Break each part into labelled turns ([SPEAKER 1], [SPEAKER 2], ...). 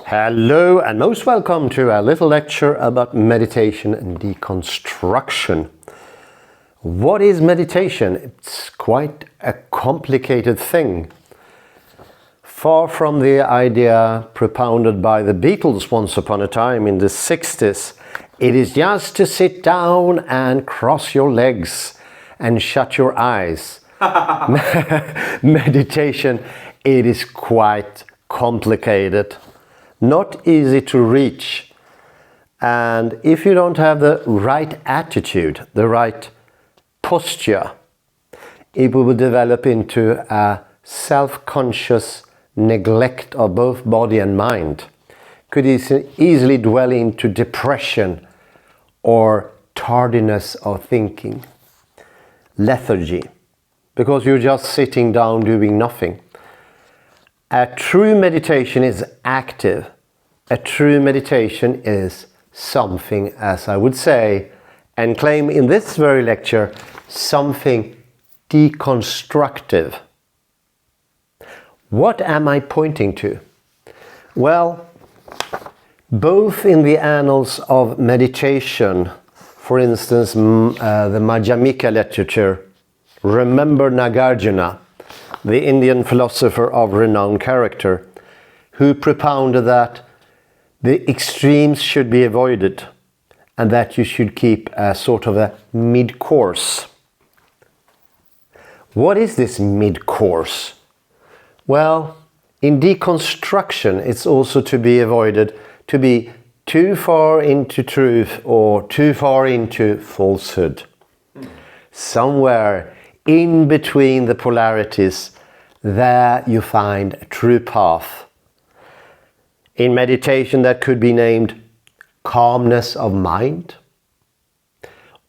[SPEAKER 1] Hello and most welcome to a little lecture about meditation and deconstruction. What is meditation? It's quite a complicated thing. Far from the idea propounded by the Beatles once upon a time in the 60s, it is just to sit down and cross your legs and shut your eyes. Meditation, it is quite complicated. Not easy to reach, and if you don't have the right attitude, the right posture, it will develop into a self-conscious neglect of both body and mind. Could easily dwell into depression or tardiness of thinking, lethargy, because you're just sitting down doing nothing. A true meditation is active. A true meditation is something, as I would say, and claim in this very lecture, something deconstructive. What am I pointing to? Well, both in the annals of meditation, for instance, the Madhyamika literature, remember Nagarjuna, the Indian philosopher of renowned character, who propounded that the extremes should be avoided and that you should keep a sort of a mid-course. What is this mid-course? Well, in deconstruction, it's also to be avoided to be too far into truth or too far into falsehood. Somewhere in between the polarities, there you find a true path. In meditation, that could be named calmness of mind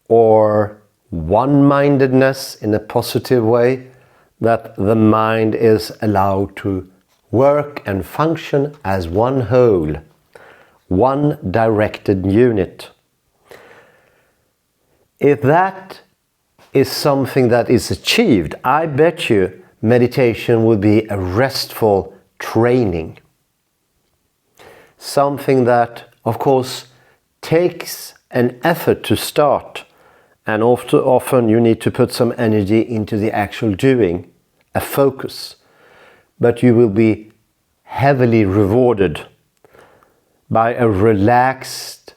[SPEAKER 1] or one-mindedness in a positive way, that the mind is allowed to work and function as one whole, one directed unit. If that is something that is achieved, I bet you meditation would be a restful training. Something that, of course, takes an effort to start, and often you need to put some energy into the actual doing, a focus. But you will be heavily rewarded by a relaxed,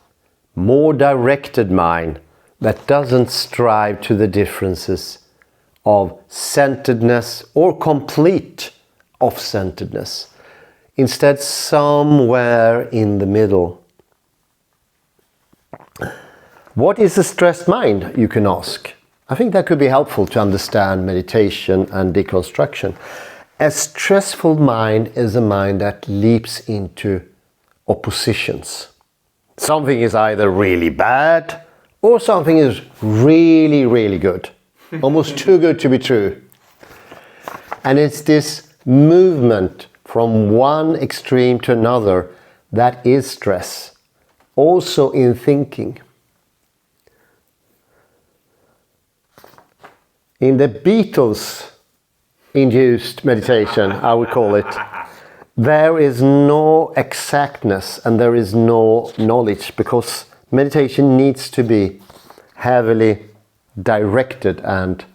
[SPEAKER 1] more directed mind that doesn't strive to the differences of centeredness or complete off-centeredness. Instead, somewhere in the middle. What is a stressed mind, you can ask? I think that could be helpful to understand meditation and deconstruction. A stressful mind is a mind that leaps into oppositions. Something is either really bad or something is really, really good. Almost too good to be true. And it's this movement from one extreme to another that is stress. Also in thinking. In the Beatles-induced meditation, I would call it, there is no exactness and there is no knowledge, because meditation needs to be heavily directed and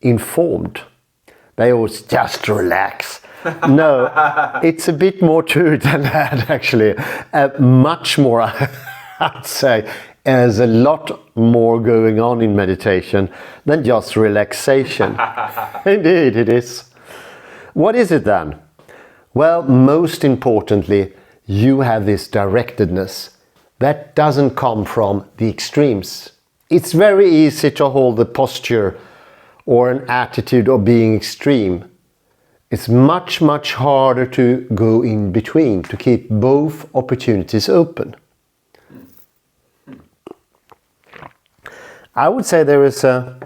[SPEAKER 1] informed. They always just relax. No, it's a bit more to it than that, actually. Much more, I'd say. There's a lot more going on in meditation than just relaxation. Indeed, it is. What is it then? Well, most importantly, you have this directedness that doesn't come from the extremes. It's very easy to hold the posture or an attitude of being extreme. It's much, much harder to go in between, to keep both opportunities open. I would say there is a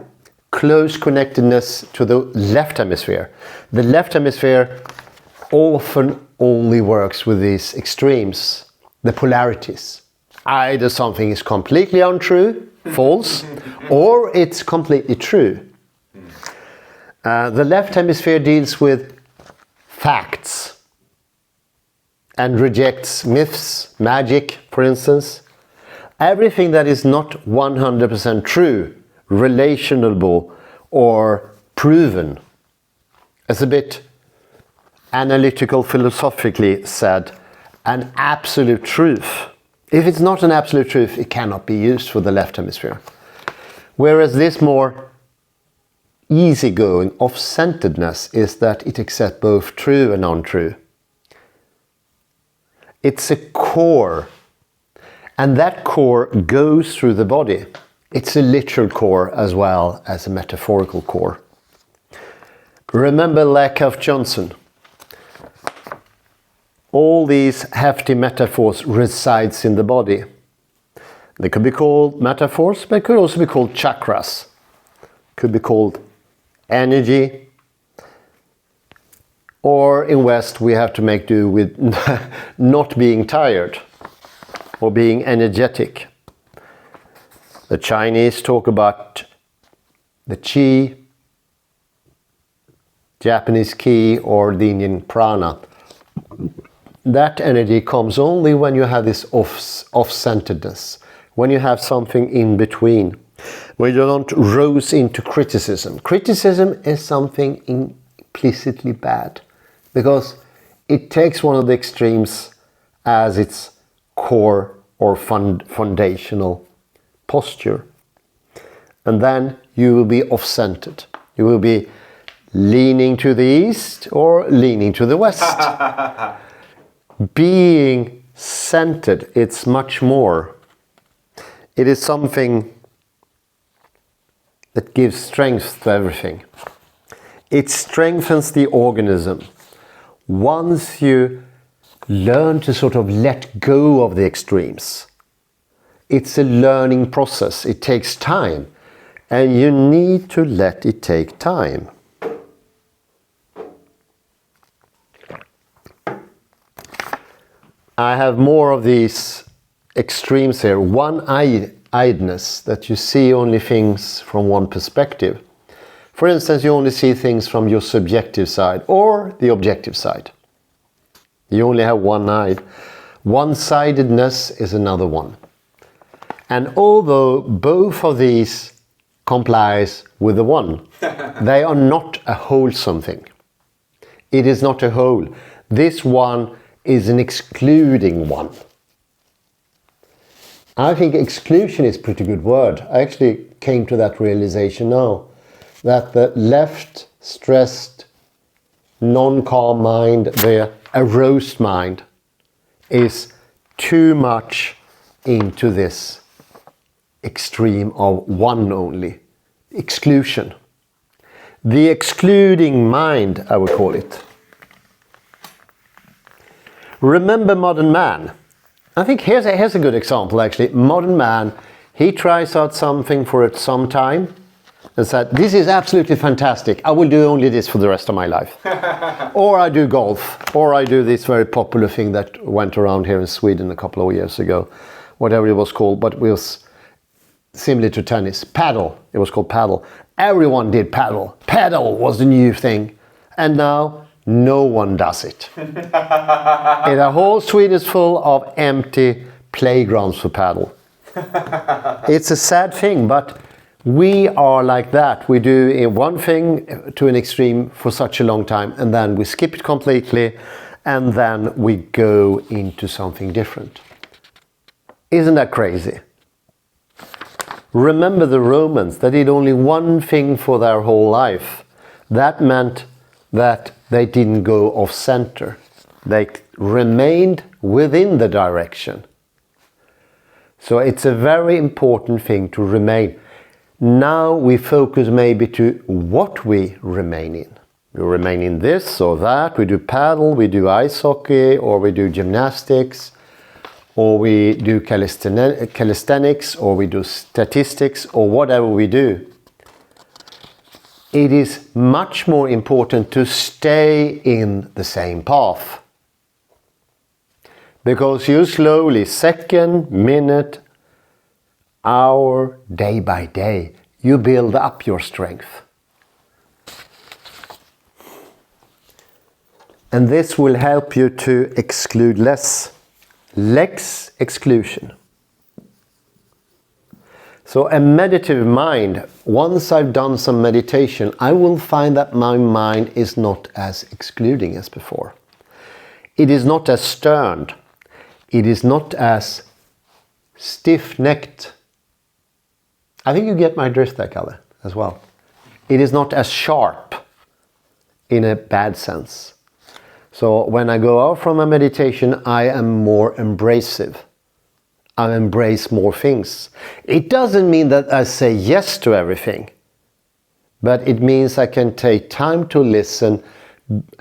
[SPEAKER 1] close connectedness to the left hemisphere. The left hemisphere often only works with these extremes, the polarities. Either something is completely untrue, false, or it's completely true. The left hemisphere deals with facts, and rejects myths, magic, for instance. Everything that is not 100% true, relationable, or proven, as a bit analytical, philosophically said, an absolute truth. If it's not an absolute truth, it cannot be used for the left hemisphere. Whereas this more easygoing, off-centeredness is that it accepts both true and untrue. It's a core, and that core goes through the body. It's a literal core as well as a metaphorical core. Remember Lakoff Johnson. All these hefty metaphors resides in the body. They could be called metaphors, but it could also be called chakras. Could be called energy. Or in West we have to make do with not being tired or being energetic. The Chinese talk about the qi, Japanese ki, or the Indian prana. That energy comes only when you have this off-centeredness, when you have something in between, when you don't rose into criticism. Criticism is something implicitly bad, because it takes one of the extremes as its core or foundational posture. And then you will be off-centered. You will be leaning to the east or leaning to the west. Being centered, it's much more. It is something that gives strength to everything. It strengthens the organism. Once you learn to sort of let go of the extremes, it's a learning process. It takes time, and you need to let it take time. I have more of these extremes here. One-eyedness, that you see only things from one perspective. For instance, you only see things from your subjective side or the objective side. You only have one eye. One-sidedness is another one. And although both of these complies with the one, they are not a wholesome thing. It is not a whole. This one is an excluding one. I think exclusion is a pretty good word. I actually came to that realization now, that the left stressed, non-calm mind, the aroused mind, is too much into this extreme of one only, exclusion. The excluding mind, I would call it. Remember modern man. I think here's a good example actually. Modern man, he tries out something for some time and said, this is absolutely fantastic. I will do only this for the rest of my life. Or I do golf. Or I do this very popular thing that went around here in Sweden a couple of years ago. Whatever it was called, but it was similar to tennis. Paddle. It was called paddle. Everyone did paddle. Paddle was the new thing. And now no one does it. And the whole Sweden is full of empty playgrounds for paddle. It's a sad thing, but we are like that. We do one thing to an extreme for such a long time, and then we skip it completely, and then we go into something different. Isn't that crazy? Remember the Romans, they did only one thing for their whole life. That meant that they didn't go off center. They remained within the direction. So it's a very important thing to remain. Now we focus maybe to what we remain in. We remain in this or that. We do paddle, we do ice hockey, or we do gymnastics, or we do calisthenics, or we do statistics, or whatever we do. It is much more important to stay in the same path. Because you slowly, second, minute, hour, day by day, you build up your strength. And this will help you to exclude less. Less exclusion. So a meditative mind, once I've done some meditation, I will find that my mind is not as excluding as before. It is not as stern. It is not as stiff-necked. I think you get my drift there, Kalle, as well. It is not as sharp in a bad sense. So when I go out from a meditation, I am more embracive. I embrace more things. It doesn't mean that I say yes to everything, but it means I can take time to listen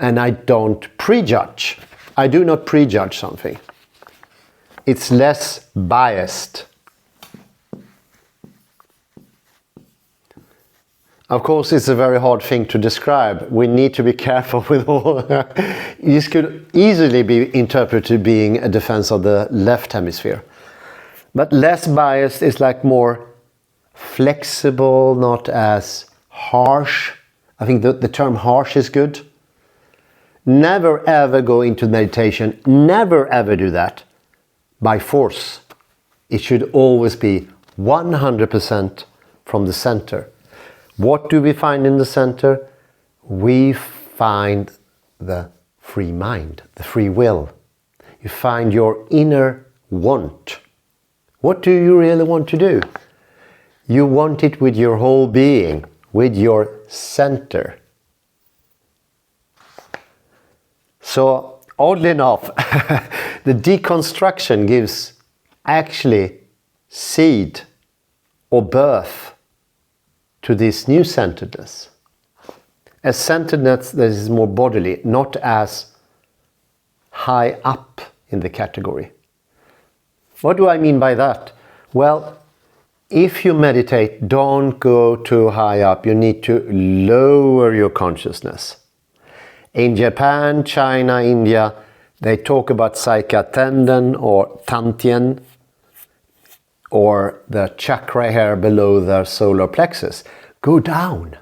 [SPEAKER 1] and I don't prejudge. I do not prejudge something. It's less biased. Of course, it's a very hard thing to describe. We need to be careful with all. This could easily be interpreted being a defense of the left hemisphere. But less biased is like more flexible, not as harsh. I think the term harsh is good. Never ever go into meditation. Never ever do that by force. It should always be 100% from the center. What do we find in the center? We find the free mind, the free will. You find your inner want. What do you really want to do? You want it with your whole being, with your center. So, oddly enough, the deconstruction gives actually seed or birth to this new centeredness. A centeredness that is more bodily, not as high up in the category. What do I mean by that? Well, if you meditate, don't go too high up. You need to lower your consciousness. In Japan, China, India, they talk about Saika tendon or Tantien, or the chakra here below the solar plexus. Go down.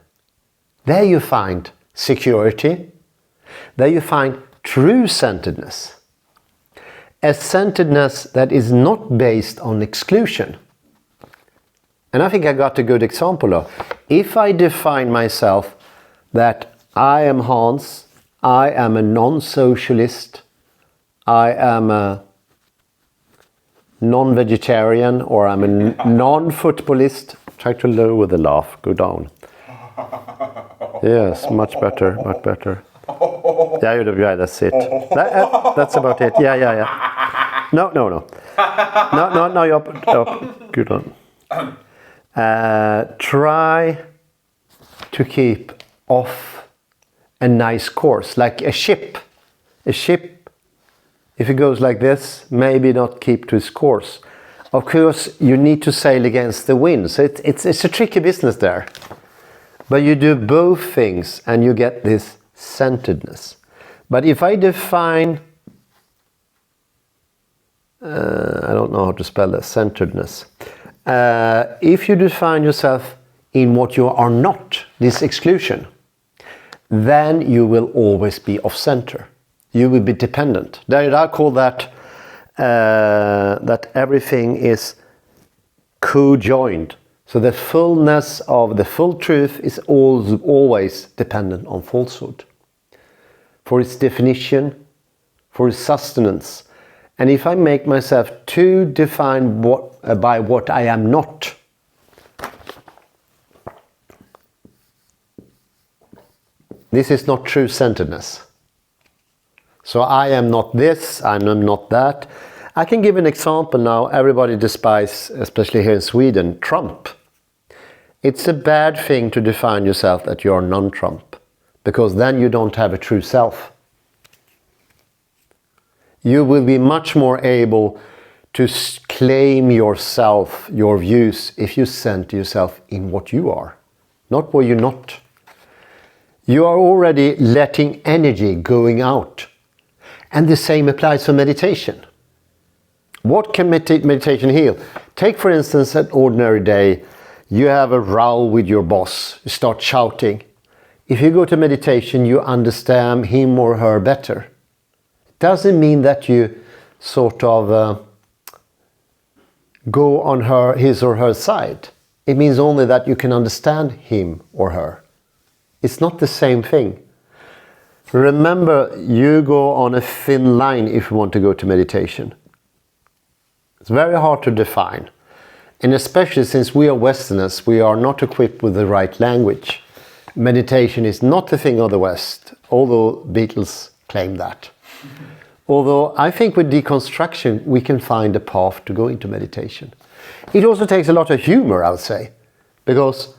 [SPEAKER 1] There you find security. There you find true centeredness. A centeredness that is not based on exclusion. And I think I got a good example of. If I define myself that I am Hans, I am a non-socialist, I am a non-vegetarian, or I'm a non-footballist. Try to lower the laugh, go down. Yes, much better, much better. Yeah, that's it. That's about it. Yeah. No. No, you're good on. Try to keep off a nice course, like a ship. A ship, if it goes like this, maybe not keep to its course. Of course, you need to sail against the wind. So it's a tricky business there. But you do both things and you get this centeredness. But if I define, I don't know how to spell that, centeredness. If you define yourself in what you are not, this exclusion, then you will always be off center. You will be dependent. I call that that everything is co-joined. So the fullness of the full truth is always dependent on falsehood. For its definition, for its sustenance. And if I make myself too defined by what I am not, this is not true centeredness. So I am not this, I am not that. I can give an example now. Everybody despises, especially here in Sweden, Trump. It's a bad thing to define yourself that you're non-Trump, because then you don't have a true self. You will be much more able to claim yourself, your views, if you center yourself in what you are, not what you're not. You are already letting energy going out. And the same applies for meditation. What can meditation heal? Take, for instance, an ordinary day. You have a row with your boss. You start shouting. if you go to meditation, you understand him or her better. It doesn't mean that you sort of go on his or her side. It means only that you can understand him or her. It's not the same thing. Remember, you go on a thin line if you want to go to meditation. It's very hard to define. And especially since we are Westerners, we are not equipped with the right language. Meditation is not the thing of the West, although Beatles claim that. Although I think with deconstruction we can find a path to go into meditation. It also takes a lot of humor, I would say, because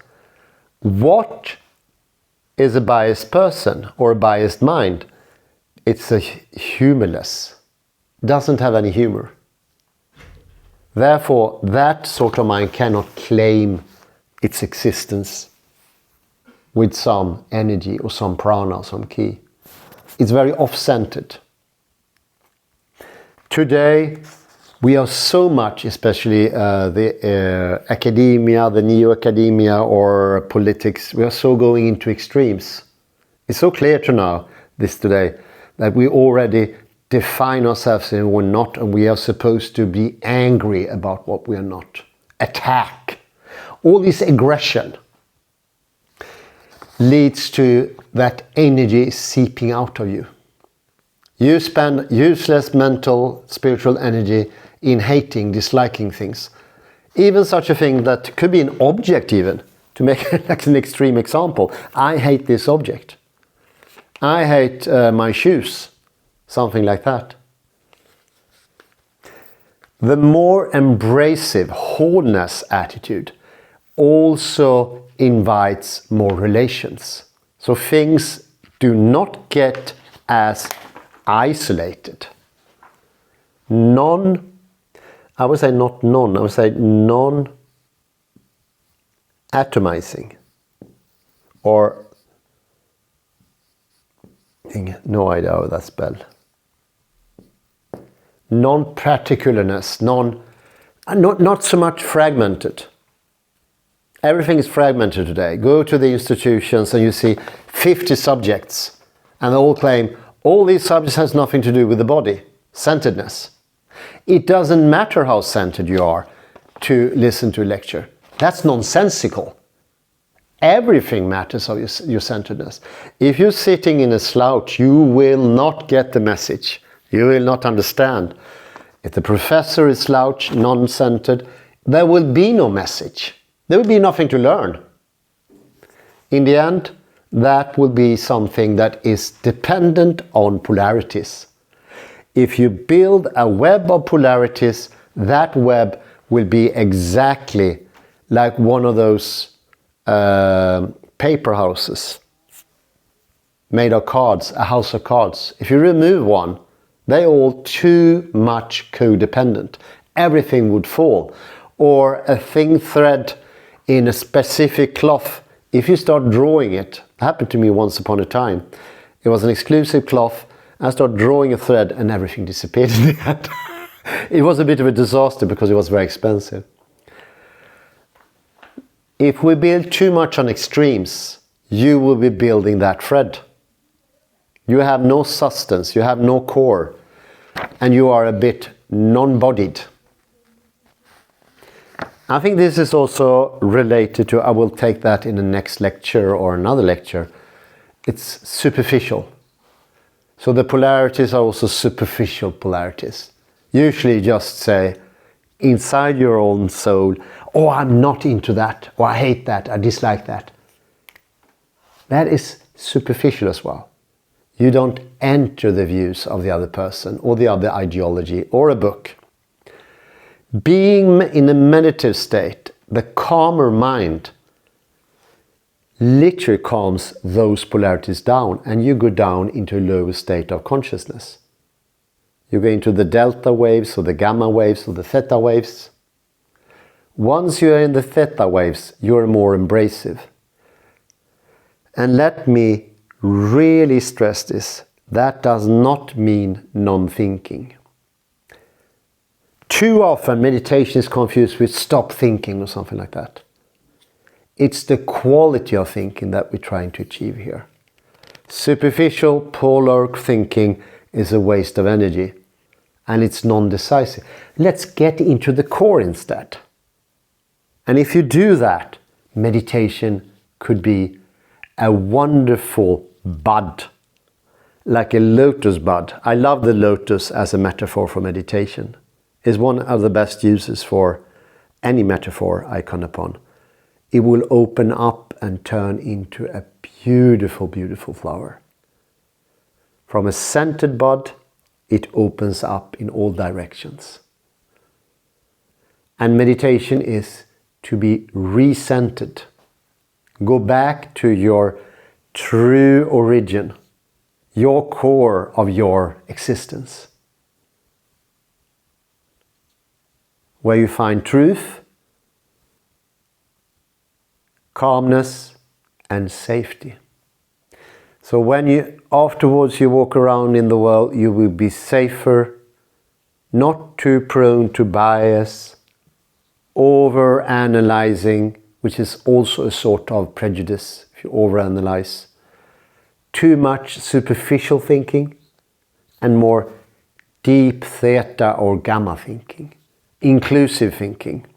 [SPEAKER 1] what is a biased person or a biased mind? It's a humorless, doesn't have any humor. Therefore, that sort of mind cannot claim its existence with some energy or some prana or some ki. It's very off-centered. Today, we are so much, especially the academia, the neo-academia or politics, we are so going into extremes. It's so clear to now, this today, that we already define ourselves and we're not, and we are supposed to be angry about what we are not. Attack. All this aggression leads to that energy seeping out of you. You spend useless mental, spiritual energy in hating, disliking things. Even such a thing that could be an object even, to make like an extreme example. I hate this object. I hate my shoes. Something like that. The more embracive, wholeness attitude also invites more relations. So things do not get as isolated. I would say non-atomizing. Or, no idea how that's spelled. Non-particularness, not so much fragmented. Everything is fragmented today. Go to the institutions and you see 50 subjects and they all claim all these subjects has nothing to do with the body, centeredness. It doesn't matter how centered you are to listen to a lecture. That's nonsensical. Everything matters of your centeredness. If you're sitting in a slouch, you will not get the message. You will not understand. If the professor is slouch, non-centered, there will be no message. There will be nothing to learn. In the end, that will be something that is dependent on polarities. If you build a web of polarities, that web will be exactly like one of those paper houses made of cards, a house of cards. If you remove one, they're all too much codependent. Everything would fall. Or a thin thread in a specific cloth. If you start drawing it happened to me once upon a time. It was an exclusive cloth. I started drawing a thread and everything disappeared in the end. It was a bit of a disaster because it was very expensive. If we build too much on extremes, you will be building that thread. You have no substance, you have no core, and you are a bit non-bodied. I think this is also related to, I will take that in the next lecture or another lecture, it's superficial. So the polarities are also superficial polarities. Usually just say, inside your own soul, oh, I'm not into that, or I hate that, I dislike that. That is superficial as well. You don't enter the views of the other person or the other ideology or a book. Being in a meditative state, the calmer mind literally calms those polarities down and you go down into a lower state of consciousness. You go into the delta waves or the gamma waves or the theta waves. Once you are in the theta waves, you are more embracive. And let me really stress this, that does not mean non-thinking. Too often meditation is confused with stop thinking or something like that. It's the quality of thinking that we're trying to achieve here. Superficial, polar thinking is a waste of energy, and it's non-decisive. Let's get into the core instead. And if you do that, meditation could be a wonderful bud, like a lotus bud. I love the lotus as a metaphor for meditation. It's one of the best uses for any metaphor I come upon. It will open up and turn into a beautiful, beautiful flower. From a scented bud, it opens up in all directions. And meditation is to be recentered. Go back to your true origin, your core of your existence, where you find truth, calmness, and safety. So when afterwards you walk around in the world, you will be safer, not too prone to bias, over-analyzing, which is also a sort of prejudice if you over-analyze, too much superficial thinking, and more deep theta or gamma thinking, inclusive thinking.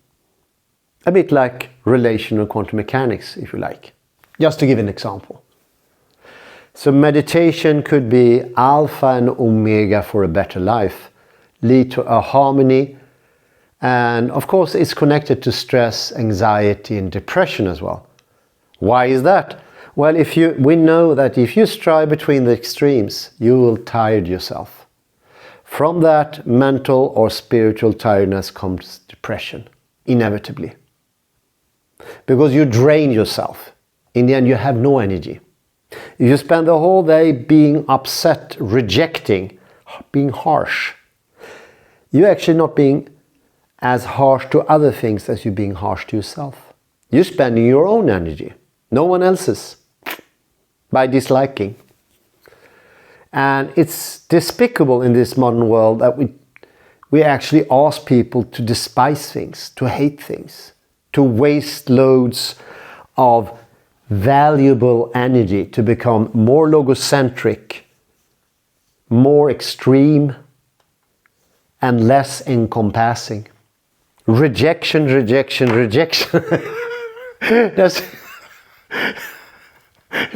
[SPEAKER 1] A bit like relational quantum mechanics, if you like. Just to give an example. So meditation could be alpha and omega for a better life, lead to a harmony, and of course it's connected to stress, anxiety and depression as well. Why is that? Well, we know that if you strive between the extremes, you will tire yourself. From that mental or spiritual tiredness comes depression, inevitably. Because you drain yourself. In the end, you have no energy. If you spend the whole day being upset, rejecting, being harsh, you're actually not being as harsh to other things as you're being harsh to yourself. You're spending your own energy, no one else's, by disliking. And it's despicable in this modern world that we actually ask people to despise things, to hate things, to waste loads of valuable energy, to become more logocentric, more extreme, and less encompassing. Rejection, rejection, rejection. Does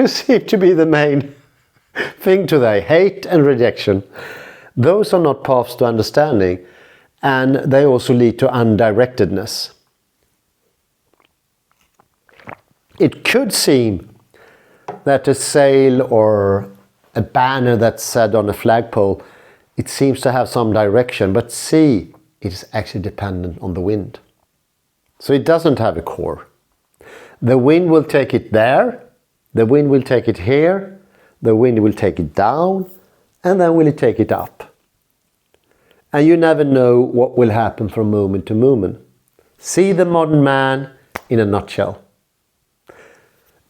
[SPEAKER 1] seem to be the main thing today. Hate and rejection. Those are not paths to understanding, and they also lead to undirectedness. It could seem that a sail or a banner that's set on a flagpole, it seems to have some direction, but see, it is actually dependent on the wind. So it doesn't have a core. The wind will take it there, the wind will take it here, the wind will take it down, and then will it take it up. And you never know what will happen from moment to moment. See the modern man in a nutshell.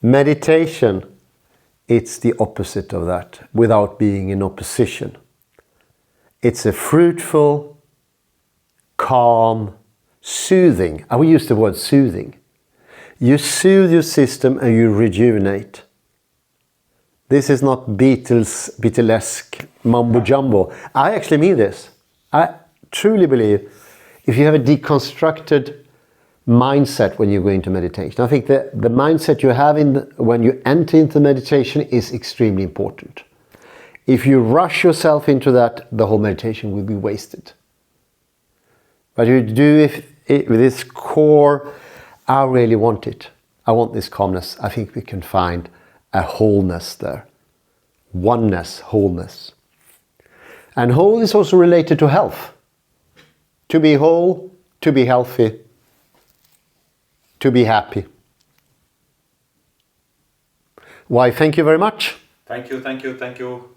[SPEAKER 1] Meditation, it's the opposite of that, without being in opposition. It's a fruitful, calm, soothing. I will use the word soothing. You soothe your system and you rejuvenate. This is not Beatlesque mumbo jumbo. I actually mean this. I truly believe if you have a deconstructed mindset when you go into meditation, I think the mindset you have when you enter into meditation is extremely important. If you rush yourself into that, the whole meditation will be wasted. But you do it with this core, I really want it. I want this calmness. I think we can find a wholeness there. Oneness, wholeness. And whole is also related to health. To be whole, to be healthy, to be happy. Why, thank you very much.
[SPEAKER 2] Thank you, thank you, thank you.